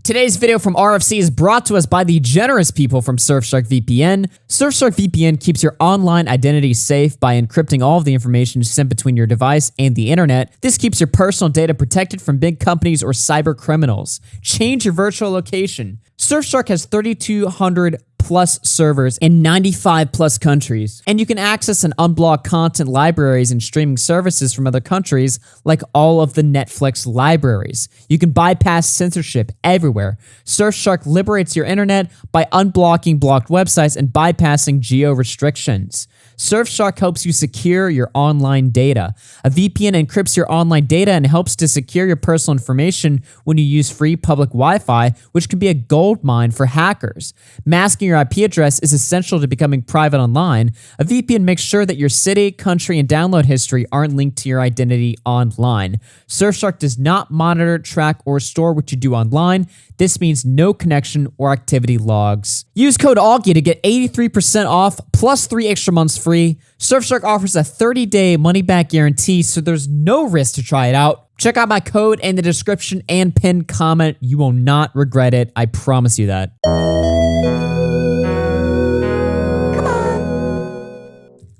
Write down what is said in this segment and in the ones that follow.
Today's video from RFC is brought to us by the generous people from Surfshark VPN. Surfshark VPN keeps your online identity safe by encrypting all of the information sent between your device and the internet. This keeps your personal data protected from big companies or cyber criminals. Change your virtual location. Surfshark has 3,200 plus servers in 95 plus countries, and you can access and unblock content libraries and streaming services from other countries like all of the Netflix libraries. You can bypass censorship everywhere. Surfshark liberates your internet by unblocking blocked websites and bypassing geo restrictions. Surfshark helps you secure your online data. A VPN encrypts your online data and helps to secure your personal information when you use free public Wi-Fi, which can be a goldmine for hackers. Masking your IP address is essential to becoming private online. A VPN makes sure that your city, country, and download history aren't linked to your identity online. Surfshark does not monitor, track, or store what you do online. This means no connection or activity logs. Use code AUGIE to get 83% off plus 3 extra months free. Surfshark offers a 30-day money-back guarantee, so there's no risk to try it out. Check out my code in the description and pinned comment. You will not regret it. I promise you that.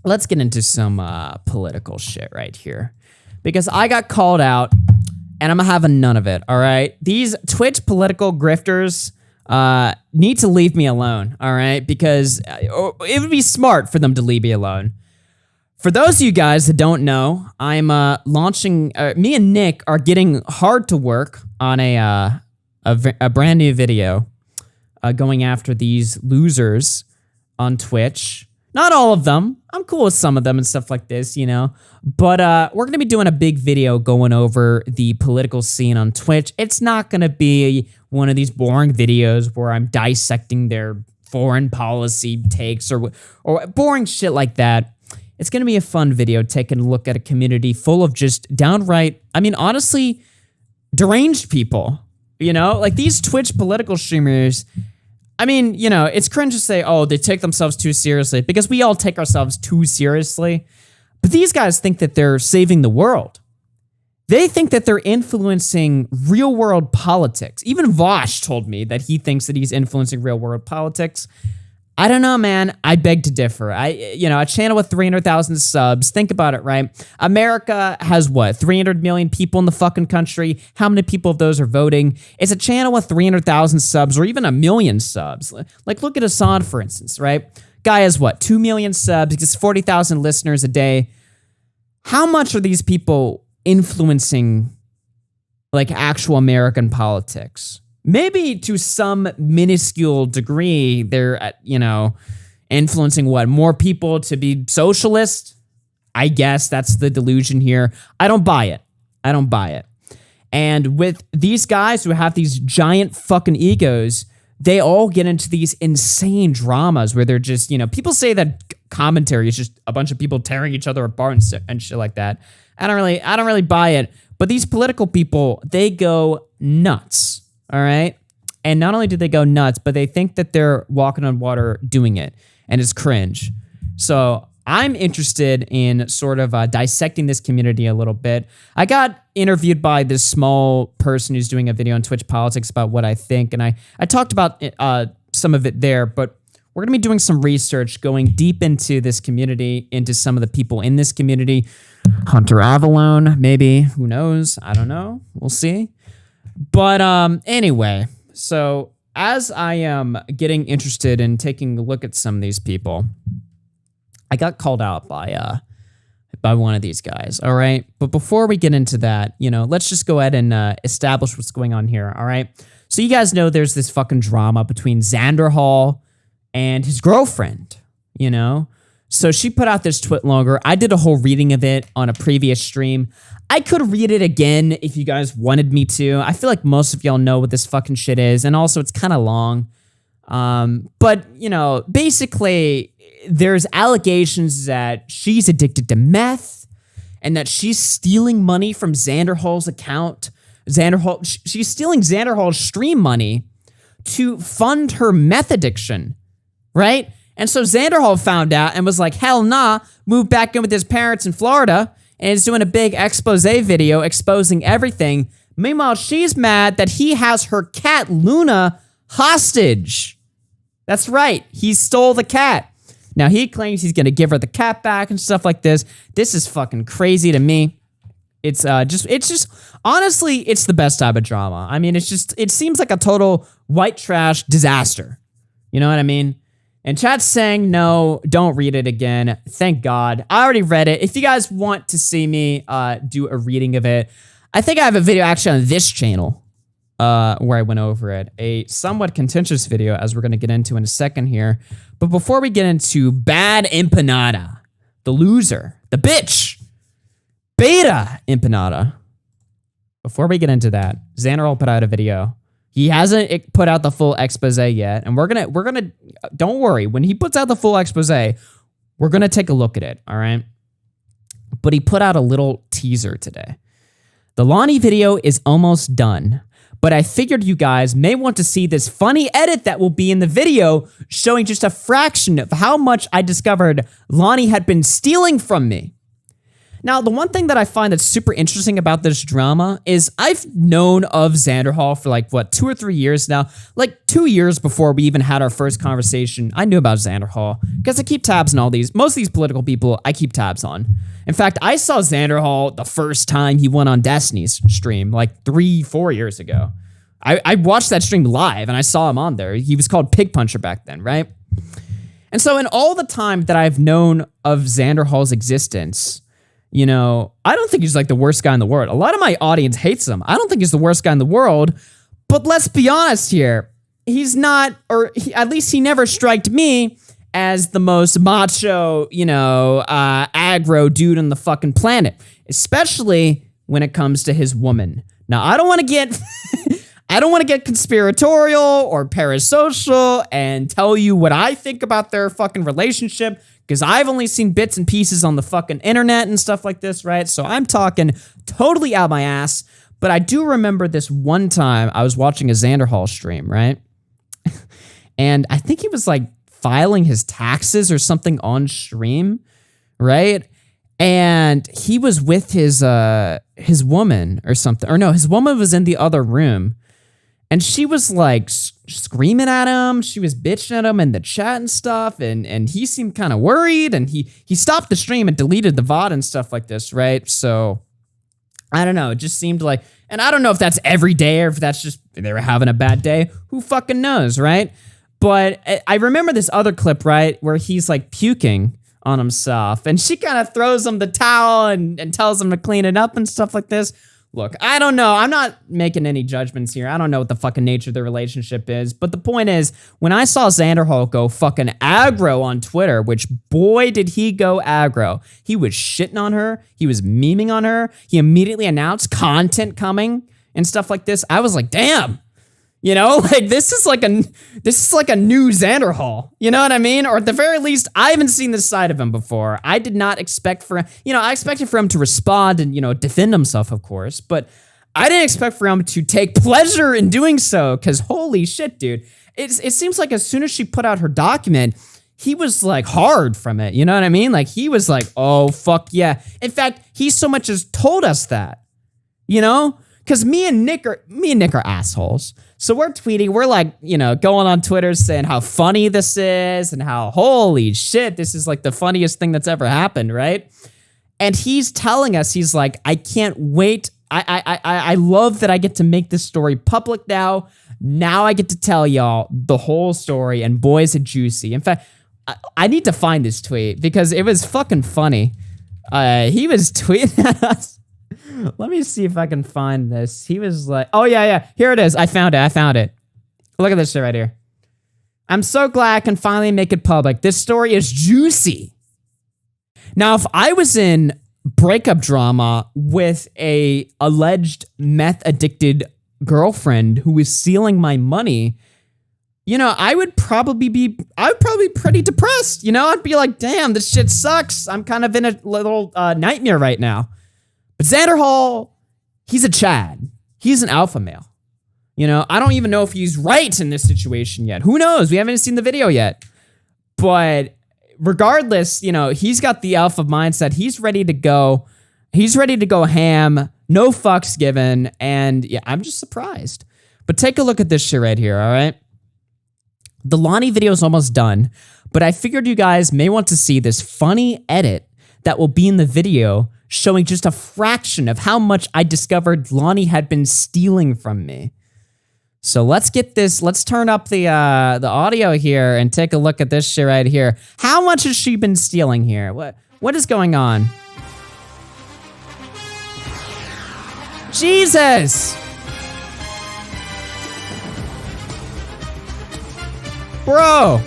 Let's get into some political shit right here, because I got called out and I'm gonna have none of it, all right? These Twitch political grifters need to leave me alone, all right? Because it would be smart for them to leave me alone. For those of you guys that don't know, I'm launching, me and Nick are getting hard to work on a brand new video going after these losers on Twitch. Not all of them. I'm cool with some of them and stuff like this, you know. But we're going to be doing a big video going over the political scene on Twitch. It's not going to be one of these boring videos where I'm dissecting their foreign policy takes or boring shit like that. It's going to be a fun video taking a look at a community full of just downright, I mean, honestly, deranged people. You know, like these Twitch political streamers. I mean, you know, it's cringe to say, oh, they take themselves too seriously, because we all take ourselves too seriously. But these guys think that they're saving the world. They think that they're influencing real-world politics. Even Vosh told me that he thinks that he's influencing real-world politics. I don't know, man. I beg to differ. You know, a channel with 300,000 subs. Think about it, right? America has what? 300 million people in the fucking country. How many people of those are voting? It's a channel with 300,000 subs or even 1 million subs. Like, look at Hassan, for instance, right? Guy has what? 2 million subs. He gets 40,000 listeners a day. How much are these people influencing, like, actual American politics? Maybe to some minuscule degree, they're, you know, influencing what? More people to be socialist? I guess that's the delusion here. I don't buy it. I don't buy it. And with these guys who have these giant fucking egos, they all get into these insane dramas where they're just, you know, people say that commentary is just a bunch of people tearing each other apart and shit like that. I don't really buy it. But these political people, they go nuts. All right. And not only do they go nuts, but they think that they're walking on water doing it. And it's cringe. So I'm interested in sort of dissecting this community a little bit. I got interviewed by this small person who's doing a video on Twitch politics about what I think. And I talked about some of it there, but we're going to be doing some research, going deep into this community, into some of the people in this community. Hunter Avalon, maybe. Who knows? I don't know. We'll see. But anyway, so as I am getting interested in taking a look at some of these people, I got called out by one of these guys, all right? But before we get into that, you know, let's just go ahead and establish what's going on here, all right? So you guys know there's this fucking drama between Xanderhal and his girlfriend, you know? So she put out this twit longer. I did a whole reading of it on a previous stream. I could read it again if you guys wanted me to. I feel like most of y'all know what this fucking shit is, and also it's kind of long. But, you know, basically, there's allegations that she's addicted to meth and that she's stealing money from Xanderhal's account. She's stealing Xanderhal's stream money to fund her meth addiction, right? And so Xanderhal found out and was like, hell nah, moved back in with his parents in Florida and is doing a big expose video exposing everything. Meanwhile, she's mad that he has her cat, Luna, hostage. That's right. He stole the cat. Now, he claims he's going to give her the cat back and stuff like this. This is fucking crazy to me. It's just, honestly, it's the best type of drama. I mean, it seems like a total white trash disaster. You know what I mean? And chat's saying, no, don't read it again. Thank God. I already read it. If you guys want to see me do a reading of it, I think I have a video actually on this channel where I went over it. A somewhat contentious video, as we're going to get into in a second here. But before we get into BadEmpanada, the loser, the bitch, BadEmpanada. Before we get into that, Xanderhal put out a video. He hasn't put out the full expose yet, and we're gonna don't worry, when he puts out the full expose, we're gonna take a look at it, all right? But he put out a little teaser today. The Lani video is almost done, but I figured you guys may want to see this funny edit that will be in the video showing just a fraction of how much I discovered Lani had been stealing from me. Now, the one thing that I find that's super interesting about this drama is I've known of Xanderhal for like, 2 or 3 years now. Like 2 years before we even had our first conversation, I knew about Xanderhal because I keep tabs on all these. Most of these political people I keep tabs on. In fact, I saw Xanderhal the first time he went on Destiny's stream like 3-4 years ago. I watched that stream live and I saw him on there. He was called Pig Puncher back then, right? And so in all the time that I've known of Xanderhal's existence, you know, I don't think he's like the worst guy in the world. A lot of my audience hates him. I don't think he's the worst guy in the world. But let's be honest here. He's not, at least he never striked me as the most macho, aggro dude on the fucking planet. Especially when it comes to his woman. Now, I don't want to get... I don't want to get conspiratorial or parasocial and tell you what I think about their fucking relationship, because I've only seen bits and pieces on the fucking internet and stuff like this, right? So I'm talking totally out my ass. But I do remember this one time I was watching a Xanderhal stream, right? And I think he was like filing his taxes or something on stream, right? And he was with his woman or something. Or no, his woman was in the other room. And she was like screaming at him. She was bitching at him in the chat and stuff. And he seemed kind of worried. And he stopped the stream and deleted the VOD and stuff like this, right? So I don't know. It just seemed like, and I don't know if that's every day or if that's just they were having a bad day. Who fucking knows, right? But I remember this other clip, right, where he's like puking on himself. And she kind of throws him the towel and tells him to clean it up and stuff like this. Look, I don't know. I'm not making any judgments here. I don't know what the fucking nature of the relationship is. But the point is, when I saw Xanderhal go fucking aggro on Twitter, which boy did he go aggro. He was shitting on her. He was memeing on her. He immediately announced content coming and stuff like this. I was like, damn. You know, like this is like a new Xanderhal. You know what I mean? Or at the very least, I haven't seen this side of him before. I did not expect for him, I expected for him to respond and, defend himself, of course, but I didn't expect for him to take pleasure in doing so, because holy shit, dude. It seems like as soon as she put out her document, he was like hard from it. You know what I mean? Like he was like, oh, fuck yeah. In fact, he so much as told us that, because me and Nick are assholes. So we're tweeting, we're like, going on Twitter saying how funny this is and how holy shit, this is like the funniest thing that's ever happened, right? And he's telling us, he's like, I can't wait. I love that I get to make this story public now. Now I get to tell y'all the whole story, and boy, is it juicy. In fact, I need to find this tweet because it was fucking funny. He was tweeting at us. Let me see if I can find this. He was like, oh, yeah. Here it is. I found it. Look at this shit right here. I'm so glad I can finally make it public. This story is juicy. Now, if I was in breakup drama with a alleged meth-addicted girlfriend who was stealing my money, I would probably be pretty depressed. I'd be like, damn, this shit sucks. I'm kind of in a little nightmare right now. But Xanderhal, he's a Chad. He's an alpha male. I don't even know if he's right in this situation yet. Who knows? We haven't seen the video yet. But regardless, he's got the alpha mindset. He's ready to go. He's ready to go ham, no fucks given, and yeah, I'm just surprised. But take a look at this shit right here, all right? The Lani video is almost done, but I figured you guys may want to see this funny edit that will be in the video showing just a fraction of how much I discovered Lani had been stealing from me. So let's get this, let's turn up the audio here and take a look at this shit right here. How much has she been stealing here? What is going on? Jesus! Bro!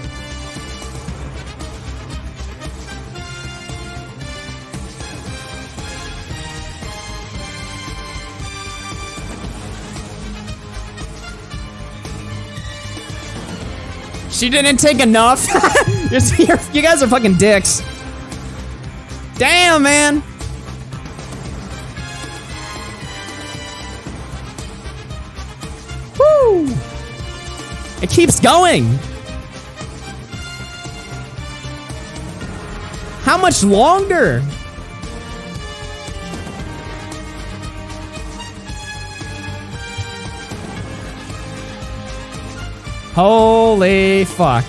She didn't take enough? You guys are fucking dicks. Damn, man! Woo! It keeps going! How much longer? Holy fuck.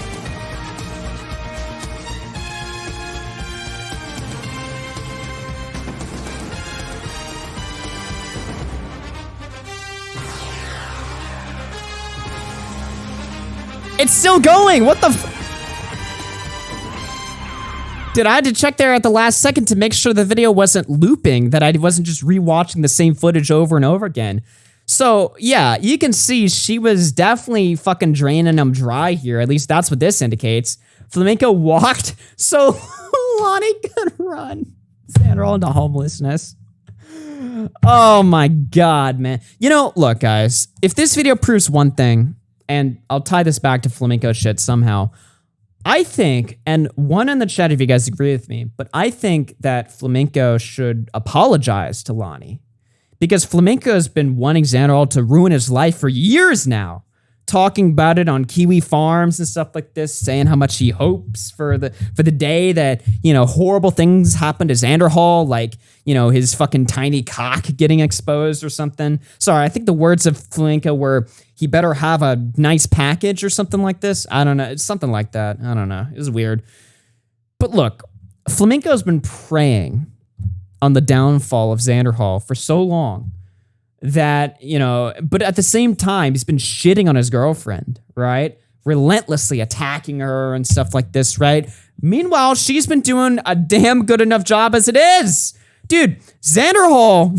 It's still going! What the f- Dude, I had to check there at the last second to make sure the video wasn't looping, that I wasn't just rewatching the same footage over and over again. So, yeah, you can see she was definitely fucking draining them dry here. At least that's what this indicates. Flamenco walked so Lani could run. Xanderhal into homelessness. Oh my god, man. You know, look, guys. If this video proves one thing, and I'll tie this back to Flamenco shit somehow, I think, and one in the chat if you guys agree with me, but I think that Flamenco should apologize to Lani. Because Flamenco has been wanting Xanderhal to ruin his life for years now. Talking about it on Kiwi Farms and stuff like this, saying how much he hopes for the day that, you know, horrible things happen to Xanderhal, like, you know, his fucking tiny cock getting exposed or something. Sorry, I think the words of Flamenco were, he better have a nice package or something like this. I don't know. It's something like that. I don't know. It was weird. But look, Flamenco's been preying on the downfall of Xanderhal for so long that, you know, but at the same time, he's been shitting on his girlfriend, right? Relentlessly attacking her and stuff like this, right? Meanwhile, she's been doing a damn good enough job as it is. Dude, Xanderhal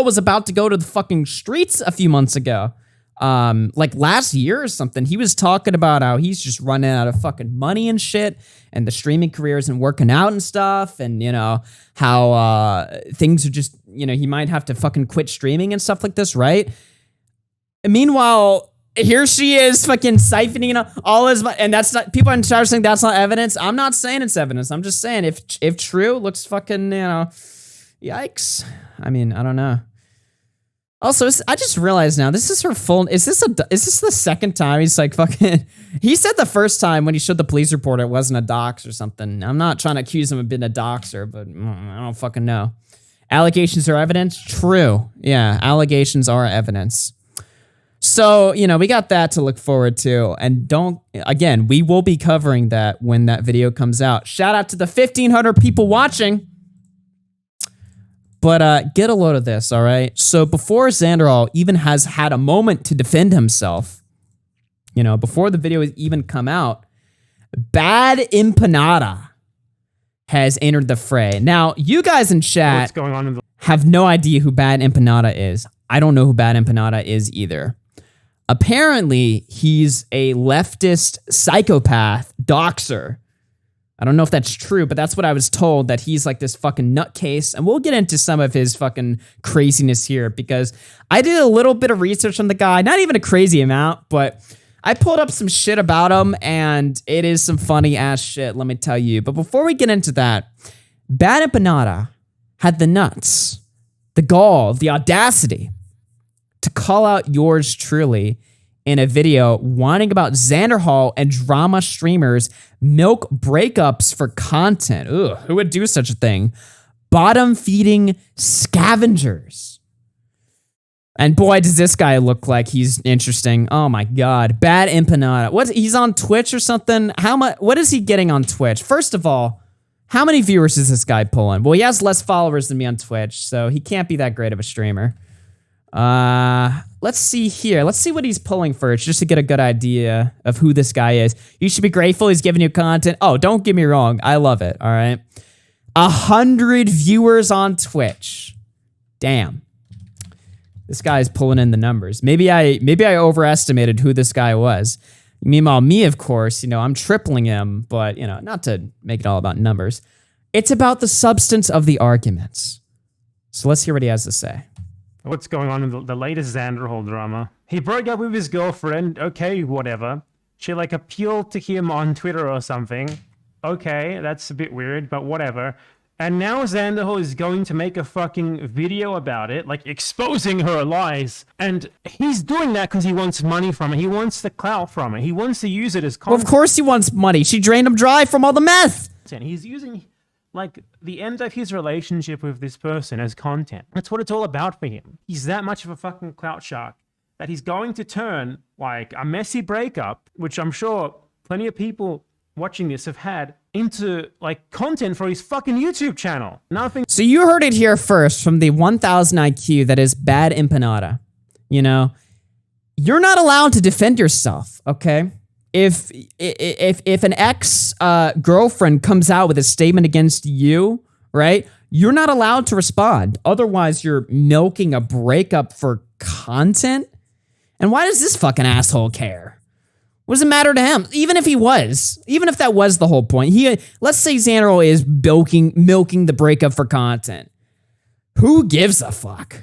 was about to go to the fucking streets a few months ago. Like last year or something, he was talking about how he's just running out of fucking money and shit, and the streaming career isn't working out and stuff, and, you know, how things are just, you know, he might have to fucking quit streaming and stuff like this, right? And meanwhile, here she is fucking siphoning all his money, and that's not, people are saying that's not evidence. I'm not saying it's evidence. I'm just saying if true, looks fucking, you know, yikes. I mean, I don't know. Also, I just realized now, this is her full, is this the second time he's like fucking, he said the first time when he showed the police report it wasn't a dox or something. I'm not trying to accuse him of being a doxer, but I don't fucking know. Allegations are evidence? True. Yeah, allegations are evidence. So, you know, we got that to look forward to. And again, we will be covering that when that video comes out. Shout out to the 1,500 people watching. But get a load of this, all right? So before Xanderhal even has had a moment to defend himself, you know, before the video has even come out, BadEmpanada has entered the fray. Now, you guys in chat have no idea who BadEmpanada is. I don't know who BadEmpanada is either. Apparently, he's a leftist psychopath doxer. I don't know if that's true, but that's what I was told, that he's like this fucking nutcase. And we'll get into some of his fucking craziness here, because I did a little bit of research on the guy. Not even a crazy amount, but I pulled up some shit about him, and it is some funny ass shit, let me tell you. But before we get into that, BadEmpanada had the nuts, the gall, the audacity to call out yours truly in a video whining about Xanderhal and drama streamers milk breakups for content. Ugh, who would do such a thing? bottom-feeding scavengers. And boy, does this guy look like he's interesting. Oh my God. BadEmpanada. What? He's on Twitch or something? How much? What is he getting on Twitch? First of all, how many viewers is this guy pulling? Well, he has less followers than me on Twitch, so he can't be that great of a streamer. Let's see here. Let's see what he's pulling first, just to get a good idea of who this guy is. You should be grateful he's giving you content. Oh, don't get me wrong. I love it, all right? 100 viewers on Twitch. Damn. This guy's pulling in the numbers. Maybe I overestimated who this guy was. Meanwhile, me, of course, you know, I'm tripling him, but, you know, not to make it all about numbers. It's about the substance of the arguments. So let's hear what he has to say. What's going on in the latest Xanderhal drama? He broke up with his girlfriend. Okay, whatever. She, like, appealed to him on Twitter or something. Okay, that's a bit weird, but whatever. And now Xanderhal is going to make a fucking video about it, like exposing her lies. And he's doing that because he wants money from it. He wants the clout from it. He wants to use it as content. Well, of course he wants money. She drained him dry from all the meth. He's using, like, the end of his relationship with this person as content. That's what it's all about for him. He's that much of a fucking clout shark that he's going to turn, like, a messy breakup, which I'm sure plenty of people watching this have had, into, like, content for his fucking YouTube channel. Nothing. So you heard it here first from the 1000 IQ that is BadEmpanada. You know, you're not allowed to defend yourself, okay? If an ex girlfriend comes out with a statement against you, right? You're not allowed to respond. Otherwise, you're milking a breakup for content. And why does this fucking asshole care? What does it matter to him? Even if that was the whole point. Let's say Xanderhal is milking the breakup for content. Who gives a fuck?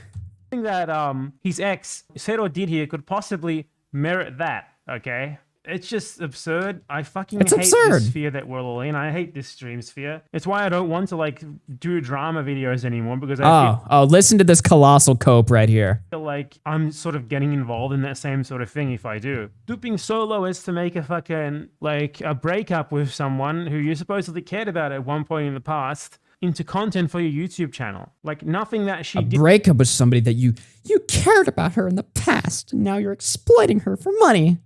That his ex said or did here could possibly merit that, okay? It's just absurd. I fucking hate this sphere that we're all in. I hate this stream sphere. It's why I don't want to, like, do drama videos anymore, because I listen to this colossal cope right here. feel like I'm sort of getting involved in that same sort of thing if I do. Stooping so low as to make a fucking, like, a breakup with someone who you supposedly cared about at one point in the past into content for your YouTube channel. Like, nothing that she did. Breakup with somebody that you cared about her in the past, and now you're exploiting her for money.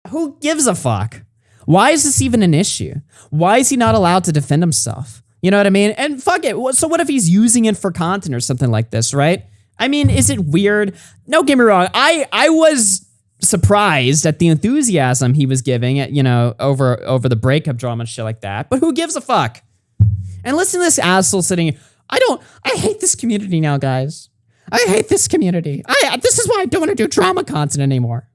Who gives a fuck? Why is this even an issue? Why is he not allowed to defend himself? You know what I mean? And fuck it. So what if he's using it for content or something like this, right? I mean, is it weird? Don't get me wrong. I was surprised at the enthusiasm he was giving it, you know, over the breakup drama and shit like that. But who gives a fuck? And listen to this asshole sitting. I hate this community now, guys. I hate this community. This is why I don't want to do drama content anymore.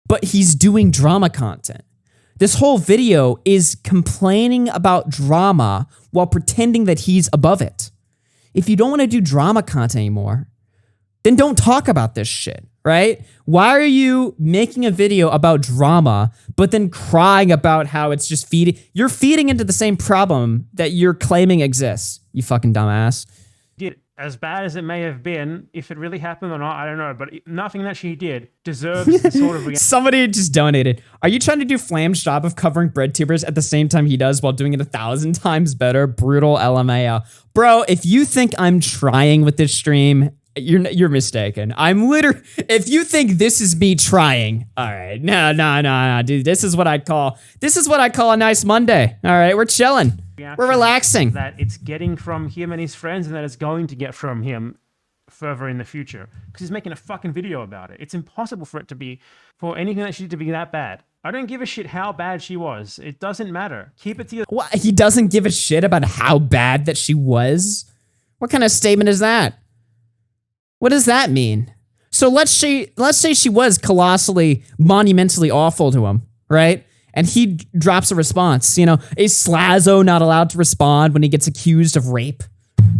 But he's doing drama content. This whole video is complaining about drama while pretending that he's above it. If you don't want to do drama content anymore, then don't talk about this shit, right? Why are you making a video about drama, but then crying about how it's just feeding? You're feeding into the same problem that you're claiming exists, you fucking dumbass. As bad as it may have been, if it really happened or not, I don't know. But nothing that she did deserves the sort of... Somebody just donated. Are you trying to do Flam's job of covering bread tubers at the same time he does while doing it 1,000 times better? Brutal LMAO. Bro, if you think I'm trying with this stream, you're mistaken. I'm literally... If you think this is me trying, all right. No, dude. This is what I call a nice Monday. All right, we're chilling. We're relaxing. That it's getting from him and his friends, and that it's going to get from him further in the future, because he's making a fucking video about it. It's impossible for anything that she did to be that bad. I don't give a shit how bad she was. It doesn't matter. Keep it to yourself. What? He doesn't give a shit about how bad that she was? What kind of statement is that? What does that mean? So let's say she was colossally, monumentally awful to him, right? And he drops a response. You know, is Slazo not allowed to respond when he gets accused of rape,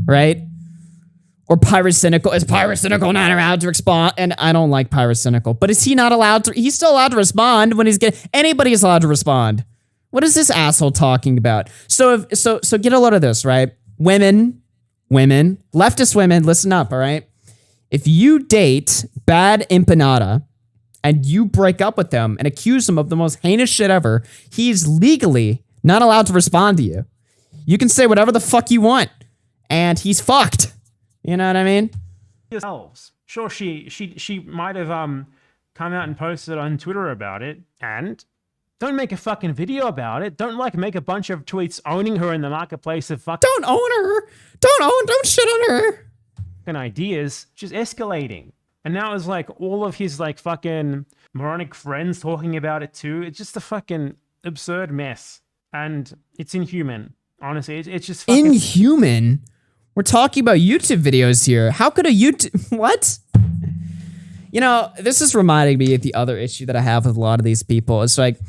right? Or Pyrocynical. Is Pyrocynical not allowed to respond? And I don't like Pyrocynical, but is he not allowed to? He's still allowed to respond when anybody is allowed to respond. What is this asshole talking about? So get a load of this, right? Women, leftist women, listen up, all right? If you date BadEmpanada and you break up with them and accuse him of the most heinous shit ever, he's legally not allowed to respond to you. You can say whatever the fuck you want, and he's fucked. You know what I mean? Sure, she might have come out and posted on Twitter about it, and don't make a fucking video about it. Don't like make a bunch of tweets owning her in the marketplace of fucking. Don't own her. Don't shit on her. Ideas, just escalating. And now it's like all of his like fucking moronic friends talking about it too. It's just a fucking absurd mess, and it's inhuman. Honestly, it's just fucking inhuman. We're talking about YouTube videos here. How could a YouTube what? You know, this is reminding me of the other issue that I have with a lot of these people. It's like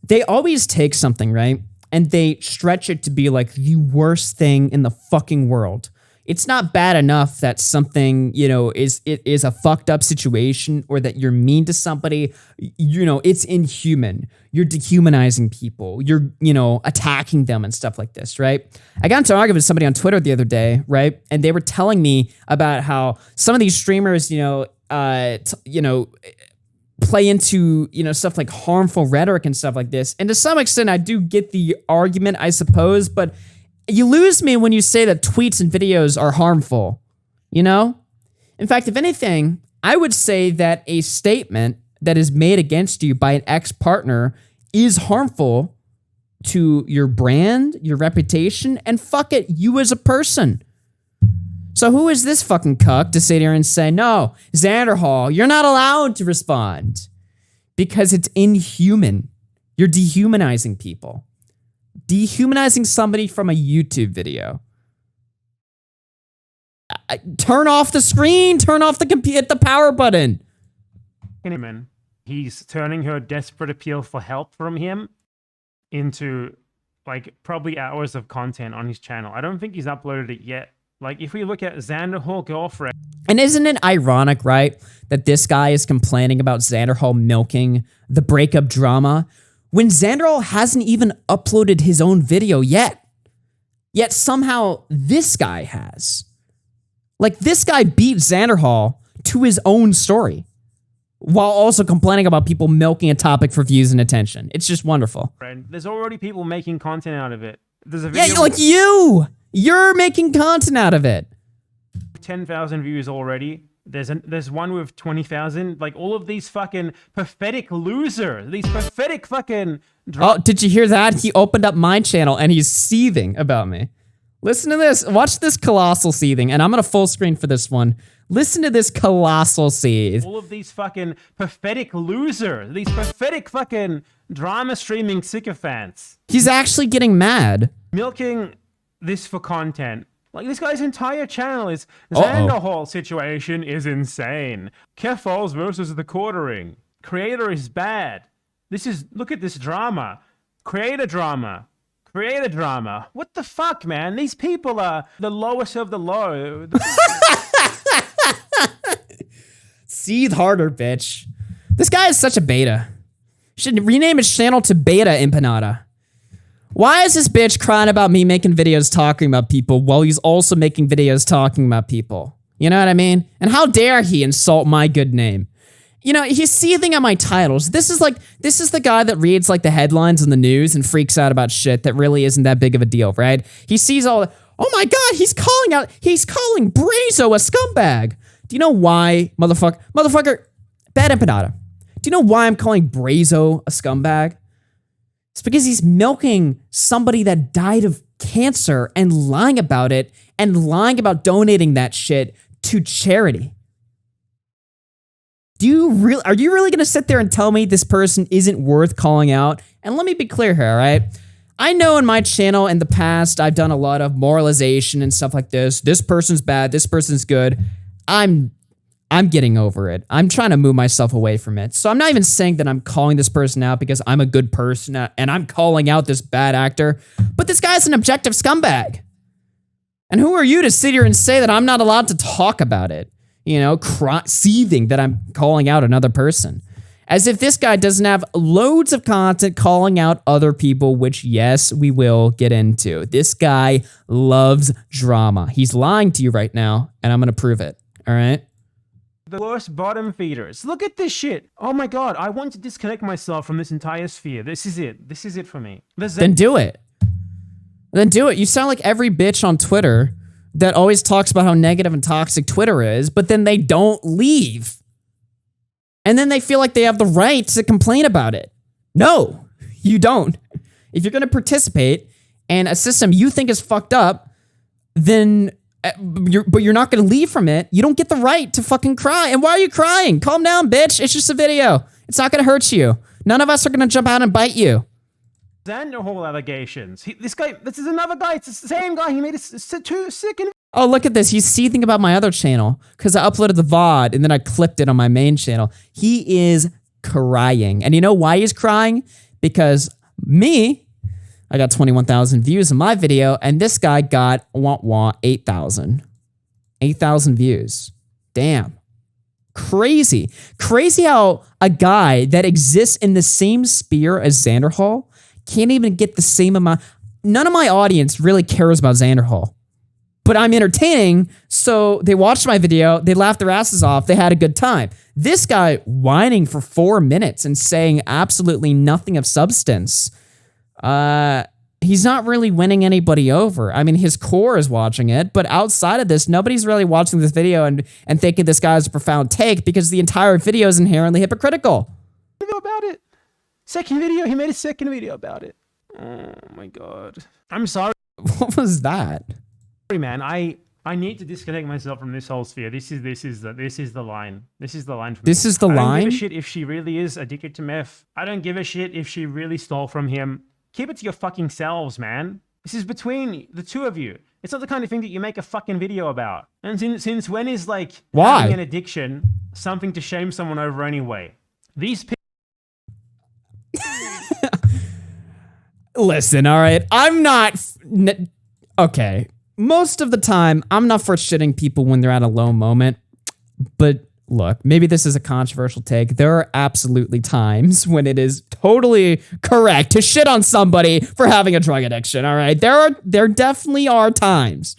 they always take something, right? And they stretch it to be like the worst thing in the fucking world. It's not bad enough that something, you know, is a fucked up situation or that you're mean to somebody. You know, it's inhuman. You're dehumanizing people. You're, you know, attacking them and stuff like this, right? I got into an argument with somebody on Twitter the other day, right? And they were telling me about how some of these streamers, play into, you know, stuff like harmful rhetoric and stuff like this. And to some extent, I do get the argument, I suppose, but you lose me when you say that tweets and videos are harmful, you know? In fact, if anything, I would say that a statement that is made against you by an ex-partner is harmful to your brand, your reputation, and fuck it, you as a person. So who is this fucking cuck to sit here and say, no, Xanderhal, you're not allowed to respond because it's inhuman. You're dehumanizing people. Dehumanizing somebody from a YouTube video. Turn off the screen, turn off the computer, hit the power button. He's turning her desperate appeal for help from him into like probably hours of content on his channel. I don't think he's uploaded it yet. Like if we look at Xanderhal girlfriend. And isn't it ironic, right, that this guy is complaining about Xanderhal milking the breakup drama when Xanderhal hasn't even uploaded his own video yet. Yet somehow this guy has. Like this guy beat Xanderhal to his own story while also complaining about people milking a topic for views and attention. It's just wonderful. There's already people making content out of it. There's a video like you. You're making content out of it. 10,000 views already. There's one with 20,000. Like all of these fucking pathetic losers. These pathetic fucking. Oh, did you hear that? He opened up my channel and he's seething about me. Listen to this. Watch this colossal seething. And I'm going to full screen for this one. Listen to this colossal seethe. All of these fucking pathetic losers. These pathetic fucking drama streaming sycophants. He's actually getting mad. Milking this for content. Like, this guy's entire channel is Xanderhal situation is insane. Kefals versus the quartering. Creator is bad. Look at this drama. Create a drama. Create a drama. What the fuck, man? These people are the lowest of the low. Seethe harder, bitch. This guy is such a beta. Should rename his channel to BadEmpanada. Why is this bitch crying about me making videos talking about people while he's also making videos talking about people? You know what I mean? And how dare he insult my good name? You know, he's seething at my titles. This is the guy that reads like the headlines in the news and freaks out about shit that really isn't that big of a deal, right? He sees all, oh my God, he's calling Brazo a scumbag. Do you know why, motherfucker, BadEmpanada? Do you know why I'm calling Brazo a scumbag? It's because he's milking somebody that died of cancer and lying about it and lying about donating that shit to charity. Are you really going to sit there and tell me this person isn't worth calling out? And let me be clear here, all right? I know in my channel in the past, I've done a lot of moralization and stuff like this. This person's bad, this person's good. I'm getting over it. I'm trying to move myself away from it. So I'm not even saying that I'm calling this person out because I'm a good person and I'm calling out this bad actor. But this guy's an objective scumbag. And who are you to sit here and say that I'm not allowed to talk about it? You know, seething that I'm calling out another person. As if this guy doesn't have loads of content calling out other people, which, yes, we will get into. This guy loves drama. He's lying to you right now, and I'm going to prove it. All right? The worst bottom feeders. Look at this shit. Oh my God, I want to disconnect myself from this entire sphere. This is it. This is it for me. Then do it. Then do it. You sound like every bitch on Twitter that always talks about how negative and toxic Twitter is, but then they don't leave. And then they feel like they have the right to complain about it. No, you don't. If you're going to participate in a system you think is fucked up, then you're not going to leave from it. You don't get the right to fucking cry. And why are you crying? Calm down, bitch. It's just a video. It's not going to hurt you. None of us are going to jump out and bite you. Xanderhal allegations. This is another guy. It's the same guy. He made two second. Oh, look at this. He's seething about my other channel because I uploaded the VOD and then I clipped it on my main channel. He is crying. And you know why he's crying? Because I got 21,000 views in my video and this guy got 8,000. 8,000 views. Damn. Crazy. Crazy how a guy that exists in the same sphere as Xanderhal can't even get the same amount. None of my audience really cares about Xanderhal. But I'm entertaining, so they watched my video, they laughed their asses off, they had a good time. This guy whining for 4 minutes and saying absolutely nothing of substance, he's not really winning anybody over. I mean, his core is watching it, but outside of this, nobody's really watching this video and thinking this guy has a profound take because the entire video is inherently hypocritical. About it. Second video, he made a second video about it. Oh my God. I'm sorry. What was that? Man, I need to disconnect myself from this whole sphere. This is the line. This is the line for me. This is the line? I don't give a shit if she really is addicted to meth. I don't give a shit if she really stole from him. Keep it to your fucking selves, man. This is between the two of you. It's not the kind of thing that you make a fucking video about. And since when is like having an addiction something to shame someone over anyway? These people. Listen, all right. I'm not. Okay. Most of the time, I'm not for shitting people when they're at a low moment. But look, maybe this is a controversial take. There are absolutely times when it is totally correct to shit on somebody for having a drug addiction. All right. There definitely are times.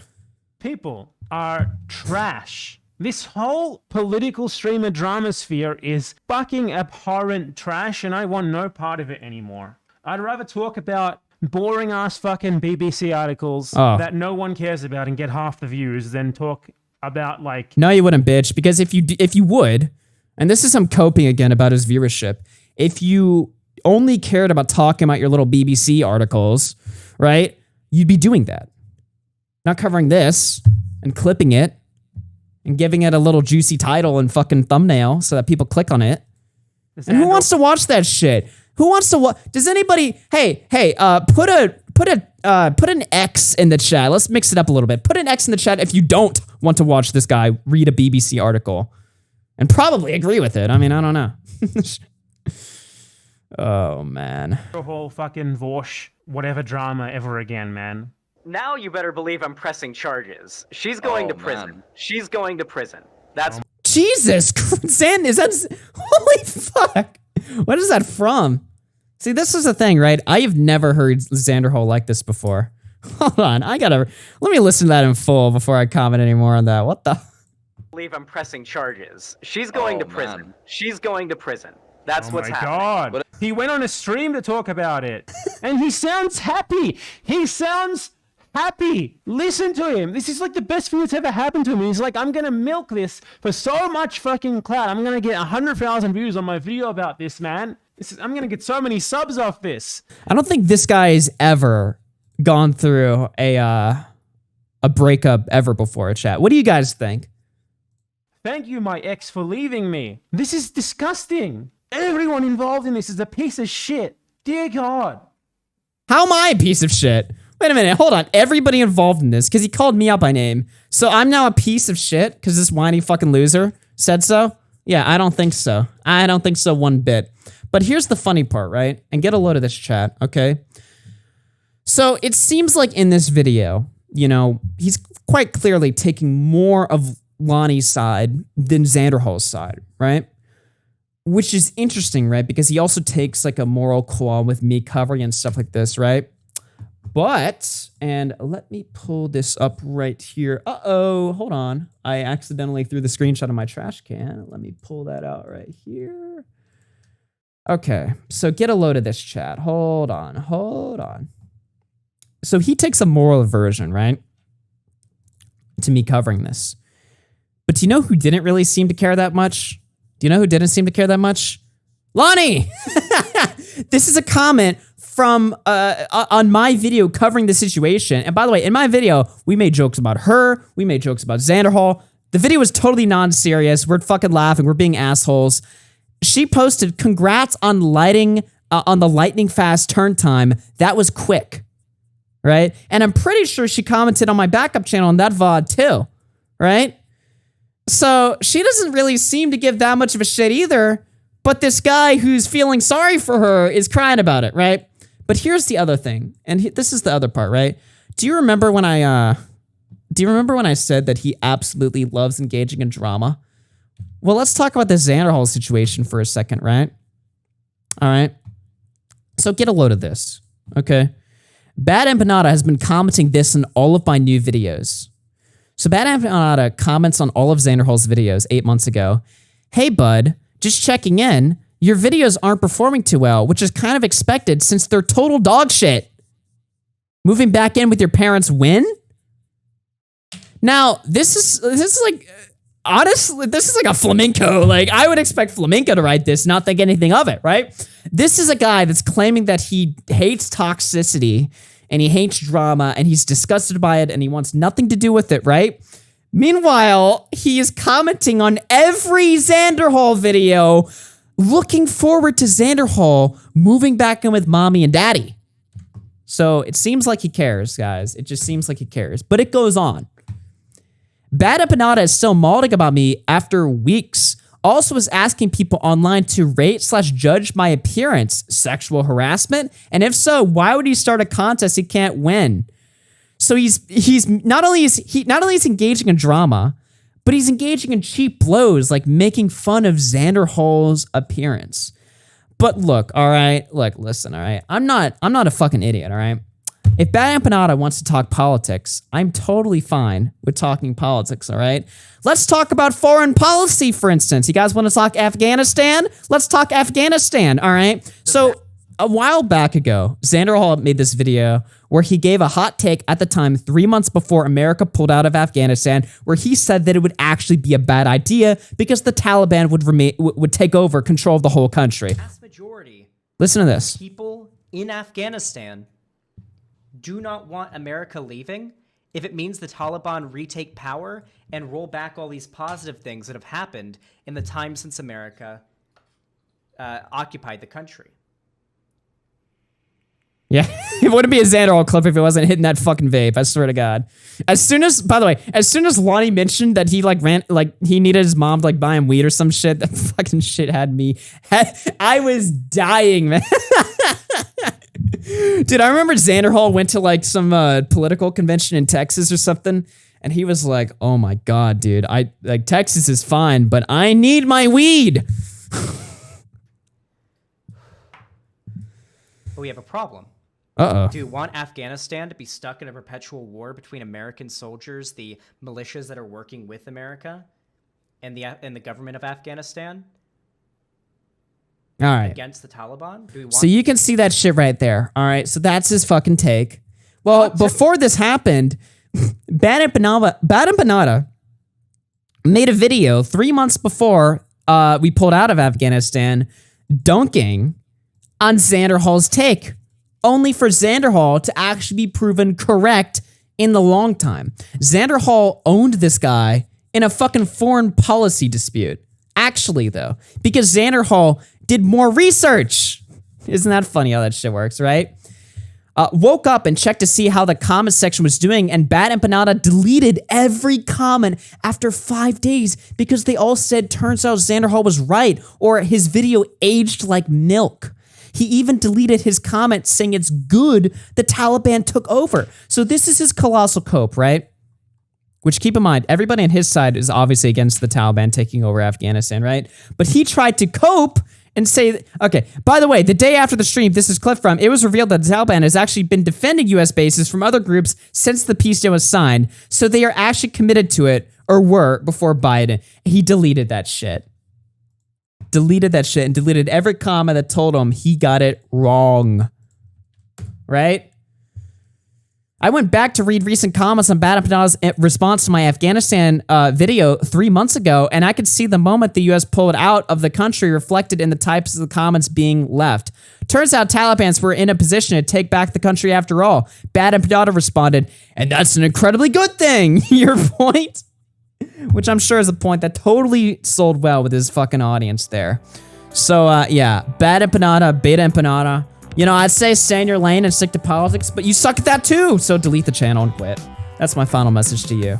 People are trash. This whole political streamer drama sphere is fucking abhorrent trash, and I want no part of it anymore. I'd rather talk about boring ass fucking BBC articles that no one cares about and get half the views than talk about like. No, you wouldn't, bitch, because if you would, and this is him coping again about his viewership, if you only cared about talking about your little BBC articles, right, you'd be doing that. Not covering this and clipping it and giving it a little juicy title and fucking thumbnail so that people click on it. And who wants to watch that shit? Who wants to watch? Does anybody? Hey, put an X in the chat. Let's mix it up a little bit. Put an X in the chat if you don't want to watch this guy read a BBC article, and probably agree with it. I mean, I don't know. Oh man. The whole fucking Vorsh whatever drama ever again, man. Now you better believe I'm pressing charges. She's going to prison. Man. She's going to prison. That's Jesus. Zan, is that? Holy fuck. What is that from? See, this is the thing, right? I have never heard Xanderhal like this before. Hold on, let me listen to that in full before I comment anymore on that. What the? I believe I'm pressing charges. She's going to prison. Man. She's going to prison. That's what's happening. Oh my God. He went on a stream to talk about it. And he sounds happy. He sounds happy. Listen to him. This is like the best thing that's ever happened to him. He's like, I'm going to milk this for so much fucking clout. I'm going to get 100,000 views on my video about this, man. I'm going to get so many subs off this. I don't think this guy has ever gone through a breakup ever before, chat. What do you guys think? Thank you, my ex, for leaving me. This is disgusting. Everyone involved in this is a piece of shit. Dear God. How am I a piece of shit? Wait a minute, hold on. Everybody involved in this, because he called me out by name. So I'm now a piece of shit because this whiny fucking loser said so? Yeah, I don't think so. I don't think so one bit. But here's the funny part, right? And get a load of this chat, okay? So it seems like in this video, you know, he's quite clearly taking more of Lani's side than Xanderhal's side, right? Which is interesting, right? Because he also takes like a moral qualm with me covering and stuff like this, right? But, and let me pull this up right here. Uh-oh, hold on. I accidentally threw the screenshot of my trash can. Let me pull that out right here. Okay, so get a load of this chat. Hold on. So he takes a moral aversion, right, to me covering this. But do you know who didn't really seem to care that much? Do you know who didn't seem to care that much? Lani! This is a comment from on my video covering the situation. And by the way, in my video, we made jokes about her. We made jokes about Xanderhal. The video was totally non-serious. We're fucking laughing. We're being assholes. She posted, congrats on on the lightning fast turn time. That was quick, right? And I'm pretty sure she commented on my backup channel on that VOD too, right? So she doesn't really seem to give that much of a shit either, but this guy who's feeling sorry for her is crying about it, right? But here's the other thing, and this is the other part, right? Do you remember when I said that he absolutely loves engaging in drama? Well, let's talk about the Xanderhal situation for a second, right? All right. So get a load of this, okay? BadEmpanada has been commenting this in all of my new videos. So BadEmpanada comments on all of Xanderhal's videos 8 months ago. Hey, bud, just checking in. Your videos aren't performing too well, which is kind of expected since they're total dog shit. Moving back in with your parents win? Now, this is like, honestly, this is like a Flamenco. Like, I would expect Flamenco to write this, not think anything of it, right? This is a guy that's claiming that he hates toxicity and he hates drama and he's disgusted by it and he wants nothing to do with it, right? Meanwhile, he is commenting on every Xanderhal video, looking forward to Xanderhal moving back in with mommy and daddy. So it seems like he cares, guys. It just seems like he cares. But it goes on. BadEmpanada is still mauling about me after weeks. Also was asking people online to rate/judge my appearance. Sexual harassment? And if so, why would he start a contest he can't win? So he's not only is he engaging in drama, but he's engaging in cheap blows, like making fun of Xanderhal's appearance. But look, all right, listen, all right. I'm not a fucking idiot, all right. If BadEmpanada wants to talk politics, I'm totally fine with talking politics, all right? Let's talk about foreign policy, for instance. You guys want to talk Afghanistan? Let's talk Afghanistan, all right? So a while back ago, Xanderhal made this video where he gave a hot take at the time 3 months before America pulled out of Afghanistan, where he said that it would actually be a bad idea because the Taliban would take over control of the whole country. Vast majority. Listen to this. People in Afghanistan do not want America leaving if it means the Taliban retake power and roll back all these positive things that have happened in the time since America occupied the country. Yeah, it wouldn't be a Xanderhal clip if it wasn't hitting that fucking vape, I swear to God. By the way, as soon as Lani mentioned that he he needed his mom to buy him weed or some shit, that fucking shit I was dying, man. Dude, I remember Xanderhal went to some political convention in Texas or something, and he was like, "Oh my God, dude, Texas is fine, but I need my weed." But we have a problem. Uh-oh. Do you want Afghanistan to be stuck in a perpetual war between American soldiers, the militias that are working with America, and the government of Afghanistan? All right. Against the Taliban? Do we want so you can see that shit right there. All right. So that's his fucking take. Well, before this happened, BadEmpanada made a video 3 months before we pulled out of Afghanistan, dunking on Xanderhal's take, only for Xanderhal to actually be proven correct in the long time. Xanderhal owned this guy in a fucking foreign policy dispute. Actually, though, because Xanderhal did more research. Isn't that funny how that shit works, right? Woke up and checked to see how the comment section was doing, and BadEmpanada deleted every comment after 5 days because they all said turns out Xanderhal was right or his video aged like milk. He even deleted his comment saying it's good the Taliban took over. So this is his colossal cope, right? Which, keep in mind, everybody on his side is obviously against the Taliban taking over Afghanistan, right? But he tried to cope and say, okay, by the way, the day after the stream, this is clip from, it was revealed that the Taliban has actually been defending U.S. bases from other groups since the peace deal was signed. So they are actually committed to it, or were, before Biden. He deleted that shit. Deleted that shit and deleted every comment that told him he got it wrong. Right? I went back to read recent comments on BadEmpanada's response to my Afghanistan video 3 months ago, and I could see the moment the U.S. pulled out of the country reflected in the types of the comments being left. Turns out Talibans were in a position to take back the country after all. BadEmpanada responded, and that's an incredibly good thing. Your point? Which I'm sure is a point that totally sold well with his fucking audience there. So, yeah, BadEmpanada, BadEmpanada. You know, I'd say stay in your lane and stick to politics, but you suck at that too, so delete the channel and quit. That's my final message to you.